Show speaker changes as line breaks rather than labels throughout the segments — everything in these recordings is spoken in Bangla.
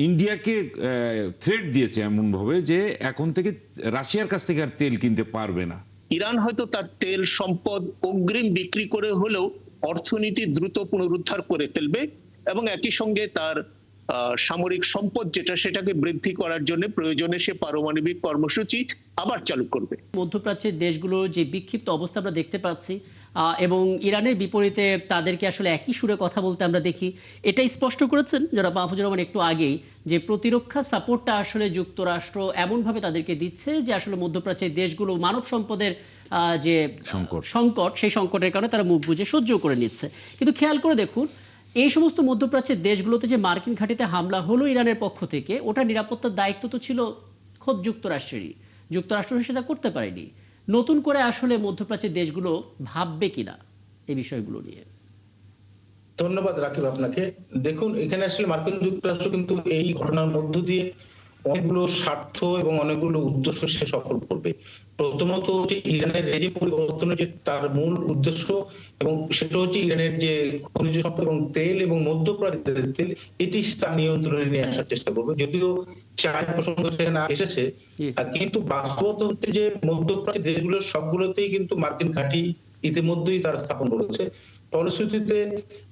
ইন্ডিয়াকে থ্রেট দিয়েছে এমনভাবে যে এখন থেকে রাশিয়ার কাছ থেকে আর তেল কিনতে পারবে না।
ইরান হয়তো তার তেল সম্পদ অগ্রিম বিক্রি করে হলেও অর্থনীতি দ্রুত পুনরুদ্ধার করে ফেলবে এবং একই সঙ্গে তার সামরিক সম্পদ যেটা সেটাকে বৃদ্ধি করার জন্য প্রয়োজনে সে পারমাণবিক কর্মসূচি আবার চালু করবে।
মধ্যপ্রাচ্যের দেশগুলোর যে বিক্ষিপ্ত অবস্থা আমরা দেখতে পাচ্ছি এবং ইরানের বিপরীতে তাদেরকে আসলে একই সুরে কথা বলতে আমরা দেখি, এটাই স্পষ্ট করেছেন যারা মাহফুজুর রহমান একটু আগেই, যে প্রতিরক্ষা সাপোর্টটা আসলে যুক্তরাষ্ট্র এমনভাবে তাদেরকে দিচ্ছে যে আসলে মধ্যপ্রাচ্যের দেশগুলো মানব সম্পদের যে সংকট, সেই সংকটের কারণে তারা মুখ বুজে সহ্য করে নিচ্ছে। কিন্তু খেয়াল করে দেখুন, এই সমস্ত মধ্যপ্রাচ্যের দেশগুলোতে যে মার্কিন ঘাঁটিতে হামলা হলো ইরানের পক্ষ থেকে, ওটা নিরাপত্তার দায়িত্ব তো ছিল খোদ যুক্তরাষ্ট্রেরই। যুক্তরাষ্ট্র সেটা করতে পারেনি। নতুন করে আসলে মধ্যপ্রাচ্যের দেশগুলো ভাববে কিনা এই বিষয়গুলো নিয়ে?
ধন্যবাদ রাকিব আপনাকে। দেখুন, এখানে আসলে মার্কিন যুক্তরাষ্ট্র কিন্তু এই ঘটনার মধ্য দিয়ে অনেকগুলো স্বার্থ এবং অনেকগুলো উদ্দেশ্য সে সফল করবে। প্রথমত হচ্ছে ইরানের রেজিম পরিবর্তনের যে তার মূল উদ্দেশ্য, এবং সেটা হচ্ছে ইরানের যে খনিজ সম্পদ এবং তেল এবং মধ্যপ্রাচ্যের তেল, এটি তার নিয়ন্ত্রণে নিয়ে আসার চেষ্টা করবে। যদিও চার প্রসঙ্গ সেখানে এসেছে, কিন্তু বাস্তবতা হচ্ছে যে মধ্যপ্রাচ্যের দেশগুলোর সবগুলোতেই কিন্তু মার্কিন ঘাঁটি ইতিমধ্যেই তারা স্থাপন করেছে। ফলশ্রুতিতে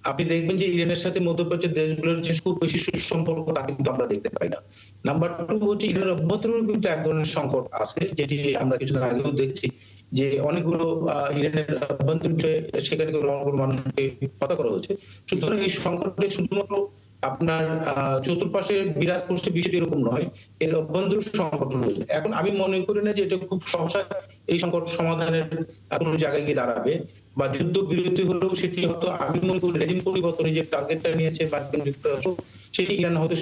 আপনি দেখবেন যে ইরানের সাথে মধ্যপ্রাচ্যের দেশগুলোর যে খুব বেশি সুসম্পর্ক তা কিন্তু আমরা দেখতে পাই না। নাম্বার 2 হচ্ছে ইরানের অভ্যন্তরীণ কিন্তু এক ধরনের সংকট আছে, যেটি আমরা কিছুদিন আগেও দেখছি যে অনেকগুলো ইরানের অভ্যন্তরীণ সেখানে মানুষকে হত্যা করা হচ্ছে। সুতরাং এই সংকটে শুধুমাত্র আপনার চতুর্পাশে বিরাজ করছে বিষয়টি এরকম নয়, এর অভ্যন্তরীণ সংকট রয়েছে। এখন আমি মনে করি না যে এটা খুব সহসা এই সংকট সমাধানের কোনো জায়গায় গিয়ে দাঁড়াবে বা যুদ্ধ বিরতি হলেও সেটি হয়তো, আমি মনে করি রেজিম পরিবর্তনের যে টার্গেটটা নিয়েছে মার্কিন যুক্তরাষ্ট্র, সেটি ইরান হয়তো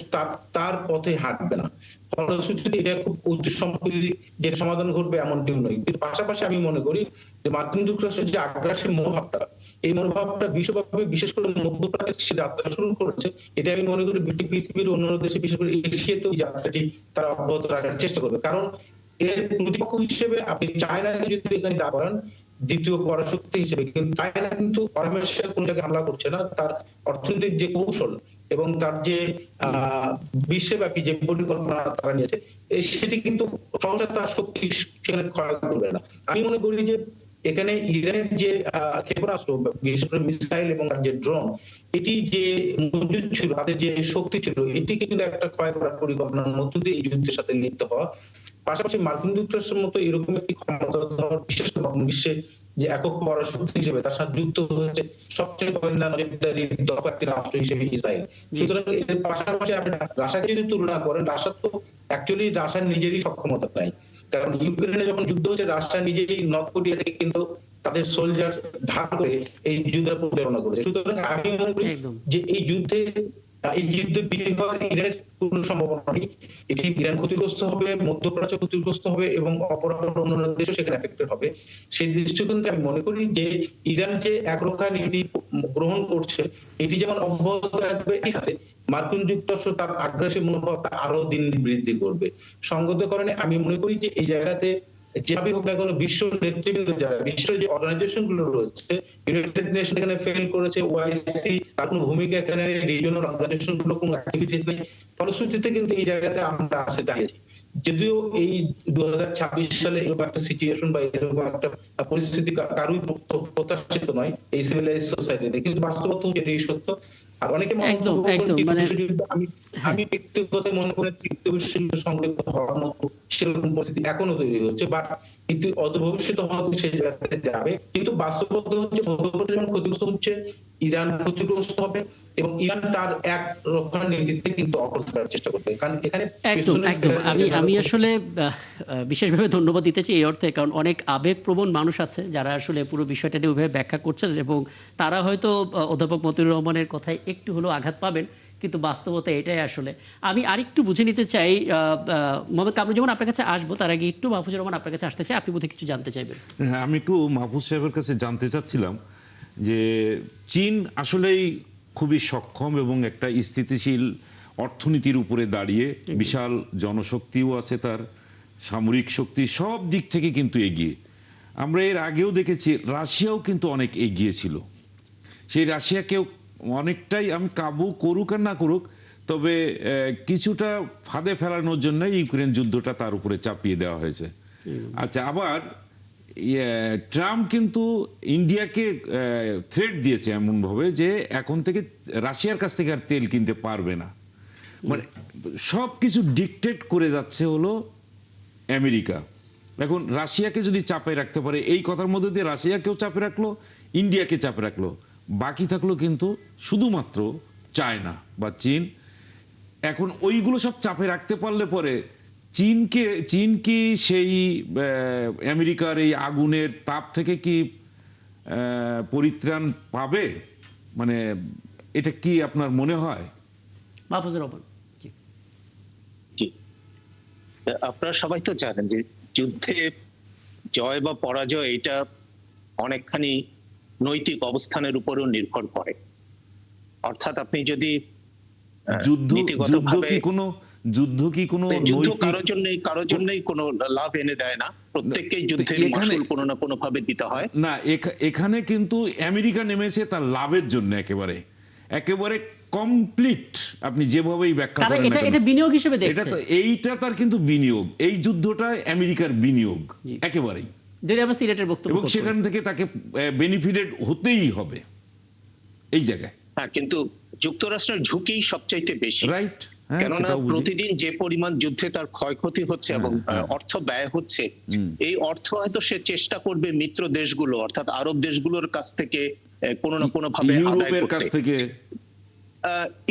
তার পথে হাঁটবে না। ফলশ্রুতিতে এটা খুব অতি সম্প্রতি যে সমাধান ঘটবে এমনটিও নয়। কিন্তু পাশাপাশি আমি মনে করি যে মার্কিন যুক্তরাষ্ট্রের যে আগ্রাসী মনোভাবটা, এই মনোভাবটা বিশ্বব্যাপী বিশেষ করে মধ্যপ্রাচ্যে যাত্রা শুরু করেছে, এটা আমি মনে করি পৃথিবীর অন্যান্য দেশে বিশেষ করে এশিয়াতেও যাত্রাটি তারা অব্যাহত রাখার চেষ্টা করবে। কারণ এর প্রতিপক্ষ হিসেবে আপনি চায়নাকে যদি এখানে দাঁড় করান দ্বিতীয় পরাশক্তি হিসেবে, কিন্তু চায়না কিন্তু পরামর্শে কোন জায়গায় হামলা করছে না। তার অর্থনৈতিক যে কৌশল এবং তার যে বিশ্বব্যাপী যে পরিকল্পনা তারা নিয়েছে, সেটি কিন্তু সহজে তার শক্তি সেখানে ক্ষয় করবে না। আমি মনে করি যে এখানে ইরানের যে ক্ষেপণাস্ত্র, বিশেষ করে মিসাইল এবং তার যে ড্রোন, এটি যে মজুদ ছিল, তাদের যে শক্তি ছিল, এটি কিন্তু একটা ক্ষয় করার পরিকল্পনার মধ্য দিয়ে এই যুদ্ধের সাথে লিপ্ত হওয়া। পাশাপাশি মার্কিন যুক্তরাষ্ট্রের মতো এরকম একটি ক্ষমতাধর বিশেষ বিশ্বে যে একক পরাশক্তি হিসেবে তার সাথে যুক্ত হয়েছে সবচেয়ে দফা একটি রাষ্ট্র হিসেবে ইসরায়েল। সুতরাং এর পাশাপাশি আপনি রাশিয়াকে যদি তুলনা করেন, রাশিয়ার তো অ্যাকচুয়ালি রাশিয়ার নিজেরই সক্ষমতা নাই। কারণ ইউক্রেনে যখন যুদ্ধ হচ্ছে, রাশিয়া নিজেই নর্থ কোরিয়া থেকে কিন্তু তাদের সোলজার ধার করে এই যুদ্ধের পরিচালনা করেছে। সুতরাং আমি মনে করি যে এই যুদ্ধে বিজয়ী হওয়ার ইরানের কোনো সম্ভাবনা নেই। এটি ইরান ক্ষতিগ্রস্ত হবে, মধ্যপ্রাচ্য ক্ষতিগ্রস্ত হবে এবং অপরাধ অন্যান্য দেশও সেখানে এফেক্টেড হবে। সেই দৃষ্টিকোণ থেকে আমি মনে করি যে ইরান যে একরোখা নীতি গ্রহণ করছে, এটি যেমন অব্যাহত রাখবে, এই সাথে মার্কিন যুক্তরাষ্ট্র তার আগ্রাসী মনোভাবটা আরো দিন দিন বৃদ্ধি করবে। সঙ্গত কারণে আমি মনে করি যে এই জায়গাতে যেভাবে হোক না কেন বিশ্ব নেতৃবৃন্দ, যারা বিশ্বের যে অর্গানাইজেশন গুলো রয়েছে, ইউনাইটেড নেশন এখানে ফেল করেছে, ওআইসি তার কোনো ভূমিকা এখানে, রিজিওনাল অর্গানাইজেশন গুলো কোনো অ্যাক্টিভিটিস নেই। ফলশ্রুতিতে কিন্তু এই জায়গাতে আমরা আসে দাঁড়িয়েছি। যদিও এই 2026 সালে এরকম একটা সিচুয়েশন বা এরকম একটা পরিস্থিতি কারোই প্রত্যাশিত নয় এই সিভিলাইজ সোসাইটিতে, কিন্তু বাস্তবতা হচ্ছে এটাই সত্য। আর অনেকে আমি ব্যক্তিগত মনে করি তৃতীয় বিশ্বযুদ্ধের সংঘটিত হওয়ার মতো সেরকম পরিস্থিতি এখনো তৈরি হচ্ছে, বা কিন্তু অদূর ভবিষ্যতে হয়তো সেই জায়গাতে যাবে। কিন্তু বাস্তবতা হচ্ছে মধ্যপ্রাচ্য যেমন ক্ষতিগ্রস্ত হচ্ছে, ইরান ক্ষতিগ্রস্ত হবে এবং ইরান তার এক রক্ষার নীতিতে কিন্তু অটল থাকার চেষ্টা করবে। কারণ এখানে
একদম আমি আসলে বিশেষভাবে ধন্যবাদ দিতে চাই এই অর্থে, কারণ অনেক আবেগপ্রবণ মানুষ আছে যারা আসলে পুরো বিষয়টা নিয়ে ওইভাবে ব্যাখ্যা করছেন এবং তারা হয়তো অধ্যাপক মতিউর রহমানের কথায় একটু হলেও আঘাত পাবেন, কিন্তু বাস্তবতা এটাই। আসলে আমি আরেকটু বুঝে নিতে চাই, মোহাম্মদ কামরুজ্জামান আপনার কাছে আসবো, তার আগে একটু মাহফুজুর রহমান আপনার কাছে আসতে চাই, আপনি বোধহয় কিছু জানতে চাইবেন।
হ্যাঁ, আমি একটু মাহফুজ সাহেবের কাছে জানতে চাচ্ছিলাম যে চীন আসলেই খুবই সক্ষম এবং একটা স্থিতিশীল অর্থনীতির উপরে দাঁড়িয়ে, বিশাল জনশক্তিও আছে, তার সামরিক শক্তি সব দিক থেকে কিন্তু এগিয়ে। আমরা এর আগেও দেখেছি রাশিয়াও কিন্তু অনেক এগিয়ে ছিল। সেই রাশিয়াকেও অনেকটাই আমি কাবু করুক আর না করুক, তবে কিছুটা ফাঁদে ফেলানোর জন্য ইউক্রেন যুদ্ধটা তার উপরে চাপিয়ে দেওয়া হয়েছে। আচ্ছা, আবার ট্রাম্প কিন্তু ইন্ডিয়াকে থ্রেট দিয়েছে এমনভাবে যে এখন থেকে রাশিয়ার কাছ থেকে আর তেল কিনতে পারবে না। মানে সব কিছু ডিকটেট করে যাচ্ছে হলো আমেরিকা। এখন রাশিয়াকে যদি চাপে রাখতে পারে, এই কথার মধ্যে দিয়ে রাশিয়াকেও চাপে রাখলো, ইন্ডিয়াকে চাপে রাখলো, বাকি থাকলো কিন্তু শুধুমাত্র চায়না বা চীন। এখন ওইগুলো সব চাপে রাখতে পারলে পরে চীন কি সেই আমেরিকার এই আগুনের তাপ থেকে কি পরিত্রাণ পাবে? মানে এটা কি আপনার মনে হয়?
মাহফুজুর রহমান।
জি, আপনারা সবাই তো জানেন যে যুদ্ধে জয় বা পরাজয় এটা অনেকখানি নৈতিক অবস্থানের উপরও নির্ভর করে। অর্থাৎ আপনি যদি
যুদ্ধ
নীতিগতভাবে
যুদ্ধ কি কোনো
যুদ্ধ
নৈতিক
কারোর জন্যই কোনো লাভ এনে দেয় না, প্রত্যেককেই যুদ্ধের মাসুল কোনো না কোনো ভাবে দিতে হয়।
না, এখানে কিন্তু আমেরিকা নেমেছে তার লাভের জন্য, একেবারে কমপ্লিট। আপনি যেভাবেই ব্যাখ্যা
তারা
করেন না
এটা
কেন,
বিনিয়োগ হিসেবে
এটা
দেখছে।
তো এইটা তার কিন্তু বিনিয়োগ, এই যুদ্ধটা আমেরিকার বিনিয়োগ একেবারেই,
যদি আমরা সিলেটের বক্তব্য
এবং
করতে
সেখান থেকে তাকে বেনিফিটেড হতেই হবে এই জায়গায়।
হ্যাঁ, কিন্তু যুক্তরাষ্ট্রের ঝুঁকি সবচাইতে বেশি,
রাইট?
কেননা প্রতিদিন যে পরিমাণ যুদ্ধে তার ক্ষয়ক্ষতি হচ্ছে এবং অর্থ ব্যয় হচ্ছে, এই অর্থ হয়তো সে চেষ্টা করবে মিত্র দেশগুলো অর্থাৎ আরব দেশগুলোর কাছ থেকে কোনো না কোনো ভাবে আদায়
ইউরোপের কাছ
করতে।
থেকে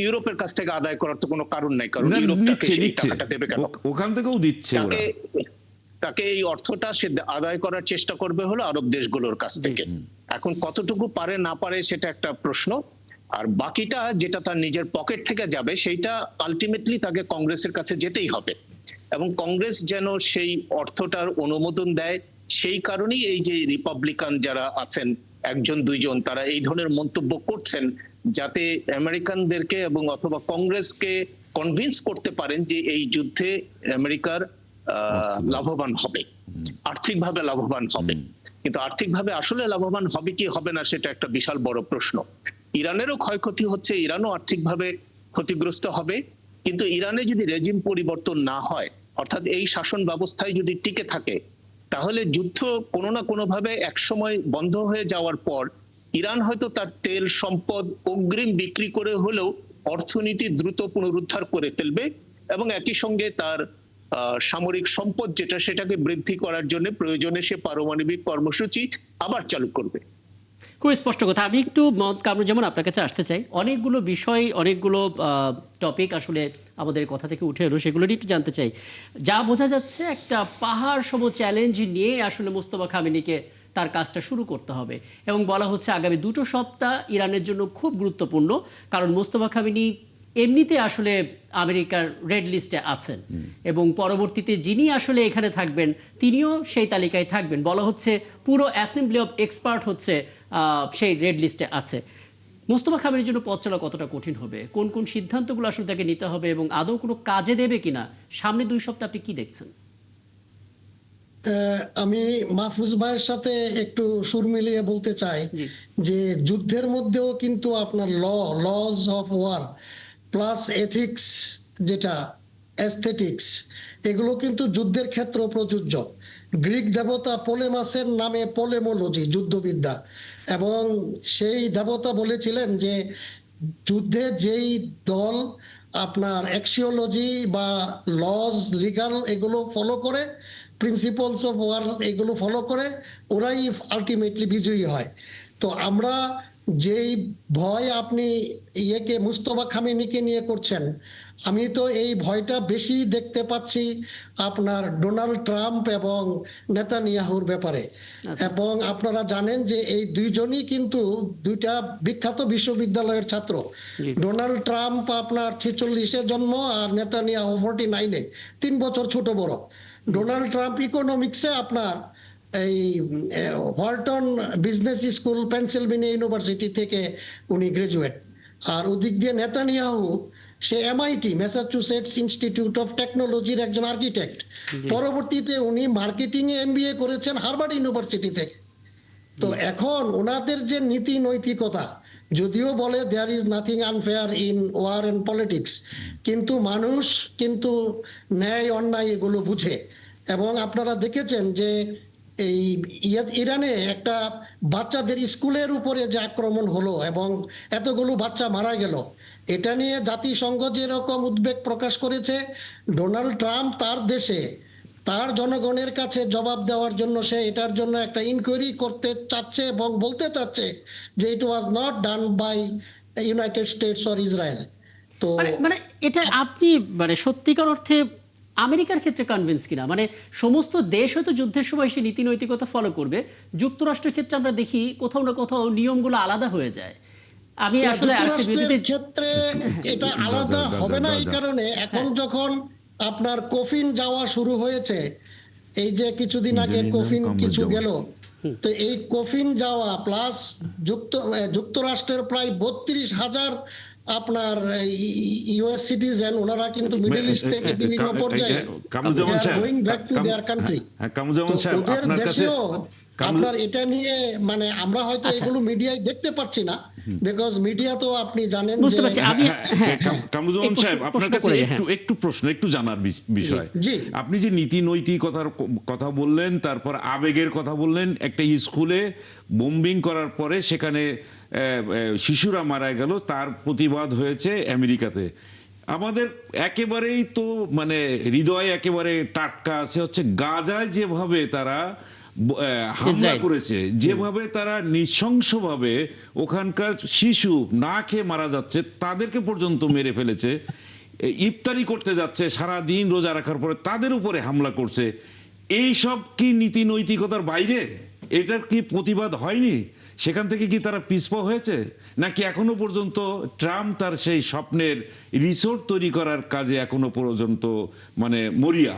ইউরোপের কাছ থেকে আদায় করার তো কোনো কারণ নাই, কারণ
না,
ইউরোপ তাকে সেই
নিচ্ছে,
টাকাটা দেবে কেন?
ওখান থেকেও দিচ্ছে ওরা।
তাকে এই অর্থটা সে আদায় করার চেষ্টা করবে হলো আরব দেশগুলোর কাছ থেকে। এখন কতটুকু পারে না পারে সেটা একটা প্রশ্ন, আর বাকিটা যেটা তার নিজের পকেট থেকে যাবে সেইটা আলটিমেটলি তাকে কংগ্রেসের কাছে যেতেই হবে, এবং কংগ্রেস যেন সেই অর্থটার অনুমোদন দেয়। সেই কারণেই এই যে রিপাবলিকান যারা আছেন একজন দুইজন, তারা এই ধরনের মন্তব্য করছেন যাতে আমেরিকানদেরকে এবং অথবা কংগ্রেসকে কনভিন্স করতে পারেন যে এই যুদ্ধে আমেরিকার লাভবান হবে, আর্থিকভাবে লাভবান হবে। কিন্তু আর্থিকভাবে আসলে লাভবান হবে কি হবে না সেটা একটা বিশাল বড় প্রশ্ন। ইরানেরও ক্ষয়ক্ষতি হচ্ছে, ইরানও আর্থিকভাবে ক্ষতিগ্রস্ত হবে, কিন্তু ইরানে যদি রেজিম পরিবর্তন না হয়, অর্থাৎ এই শাসন ব্যবস্থায় যদি টিকে থাকে, তাহলে যুদ্ধ কোনো না কোনো ভাবে একসময় বন্ধ হয়ে যাওয়ার পর ইরান হয়তো তার তেল সম্পদ অগ্রিম বিক্রি করে হলেও অর্থনীতি দ্রুত পুনরুদ্ধার করে ফেলবে, এবং একই সঙ্গে তার সামরিক সম্পদ যেটা সেটাকে বৃদ্ধি করার জন্য প্রয়োজনে সে পারমাণবিক কর্মসূচি আবার চালু করবে।
খুব স্পষ্ট কথা। আমি একটু কামরুজ্জামান আপনার কাছে আসতে চাই। অনেকগুলো বিষয়, অনেকগুলো টপিক আসলে আমাদের কথা থেকে উঠে এলো, সেগুলো নিয়ে একটু জানতে চাই। যা বোঝা যাচ্ছে একটা পাহাড় সম চ্যালেঞ্জ নিয়ে আসলে মোস্তফা খামেনিকে তার কাজটা শুরু করতে হবে, এবং বলা হচ্ছে আগামী 2 সপ্তাহ ইরানের জন্য খুব গুরুত্বপূর্ণ, কারণ মোস্তফা খামেনি এমনিতে আসলে আমেরিকার রেড লিস্টে আছেন, এবং পরবর্তীতে যিনি আসলে এখানে থাকবেন তিনিও সেই তালিকায় থাকবেন। বলা হচ্ছে পুরো অ্যাসেম্বলি অফ এক্সপার্ট হচ্ছে সেই রেড লিস্টে আছে। মোস্তফা খামেনির জন্য পথ চলা কতটা কঠিন হবে, কোন কোন সিদ্ধান্তগুলো আসলে তাকে নিতে হবে, এবং আদৌ কোনো কাজে দেবে কিনা, সামনে 2 সপ্তাহ আপনি কি দেখছেন?
আমি মাহফুজ ভাইয়ের সাথে একটু সুর মিলিয়ে বলতে চাই যে যুদ্ধের মধ্যেও কিন্তু আপনার lodge of were plus ethics, যেটা অ্যাস্থেটিক্স, এগুলো কিন্তু যুদ্ধের ক্ষেত্র প্রযোজ্য। গ্রিক দেবতা পোলেমাসের নামে পোলেমোলজি, যুদ্ধবিদ্যা, এবং সেই দেবতা বলেছিলেন যে যুদ্ধে যেই দল আপনার অ্যাক্সিওলজি বা লজ, লিগাল এগুলো ফলো করে, প্রিন্সিপালস অফ ওয়ার এগুলো ফলো করে, ওরাই আলটিমেটলি বিজয়ী হয়। তো আমরা যেই ভয় আপনি মুস্তফা খামেনিকে নিয়ে করছেন, আমি তো এই ভয়টা বেশি দেখতে পাচ্ছি আপনার ডোনাল্ড ট্রাম্প এবং নেতানিয়াহুর ব্যাপারে। এবং আপনারা জানেন যে এই দুইজনই কিন্তু দুইটা বিখ্যাত বিশ্ববিদ্যালয়ের ছাত্র। ডোনাল্ড ট্রাম্প আপনার 46-এ জন্ম, আর নেতানিয়াহু 49-এ, 3 বছর ছোট বড়। ডোনাল্ড ট্রাম্প ইকোনমিক্সে আপনার এই Walton business school, Pennsylvania university থেকে উনি গ্রাজুয়েট। আর ওদিক দিয়ে নেতানিয়াহু সে MIT, ম্যাসাচুসেটস ইনস্টিটিউট অফ টেকনোলজির একজন আর্কিটেক্ট। পরবর্তীতে উনি মার্কেটিং এ MBA করেছেন হার্ভার্ড ইউনিভার্সিটি থেকে। তো এখন ওনাদের যে নীতি নৈতিকতা, যদিও বলে there is nothing unfair in war and politics, কিন্তু মানুষ কিন্তু ন্যায় অন্যায় এগুলো বুঝে। এবং আপনারা দেখেছেন যে এই ইরানে একটা বাচ্চাদের স্কুলের উপরে যে আক্রমণ হলো এবং এতগুলো বাচ্চা মারা গেল, এটা নিয়ে জাতিসংঘ যেরকম উদ্বেগ প্রকাশ করেছে, ডোনাল্ড ট্রাম্প তার দেশে তার জনগণের কাছে জবাব দেওয়ার জন্য সে এটার জন্য একটা ইনকোয়ারি করতে চাচ্ছে এবং বলতে চাচ্ছে যে it was not done by United States or Israel. তো
মানে এটা আপনি মানে সত্যিকার অর্থে আমেরিকার ক্ষেত্রে কনভিন্স কিনা, মানে সমস্ত দেশ হয়তো যুদ্ধের সময় সে নীতি নৈতিকতা ফলো করবে, যুক্তরাষ্ট্রের ক্ষেত্রে আমরা দেখি কোথাও না কোথাও নিয়মগুলো আলাদা হয়ে যায়। আমি আসলে
যুক্তরাষ্ট্রের ক্ষেত্রে এটা আলাদা হবে না এই কারণে এখন যখন আপনার কফিন যাওয়া শুরু হয়েছে, এই যে কিছুদিন আগে কফিন কিছু গেল, তো এই কফিন যাওয়া প্লাস যুক্তরাষ্ট্রের প্রায় 32,000 আপনার ইউএস সিটিজেন, ওনারা কিন্তু মিডল ইস্ট থেকে বিভিন্ন পর্যায়ে going back to their country. ওদের দেশেও আপনার এটা নিয়ে মানে আমরা হয়তো এগুলো মিডিয়ায় দেখতে পাচ্ছি না, বিকজ মিডিয়া তো আপনি জানেন যে
কামরুজ্জামান সাহেব, আপনার কাছে একটু প্রশ্ন, একটু জানার বিষয়। আপনি যে নীতি নৈতিকতার কথা বললেন, তারপর আবেগের কথা বললেন, একটা স্কুলে বোম্বিং করার পরে সেখানে শিশুরা মারা গেল, তার প্রতিবাদ হয়েছে আমেরিকাতে। আমাদের একেবারেই তো মানে হৃদয় একেবারে টাটকা আছে হচ্ছে গাজায় যেভাবে তারা হামলা করেছে, যেভাবে তারা নৃশংসভাবে ওখানকার শিশু না খেয়ে মারা যাচ্ছে, তাদেরকে পর্যন্ত মেরে ফেলেছে। ইফতারি করতে যাচ্ছে সারা দিন রোজা রাখার পরে তাদের উপরে হামলা করছে। এই সব কি নীতি নৈতিকতার বাইরে? এটার কি প্রতিবাদ হয়নি? সেখান থেকে কি তারা পিছপা হয়েছে, নাকি এখনো পর্যন্ত ট্রাম্প তার সেই স্বপ্নের রিসোর্ট তৈরি করার কাজে এখনো পর্যন্ত মানে মরিয়া?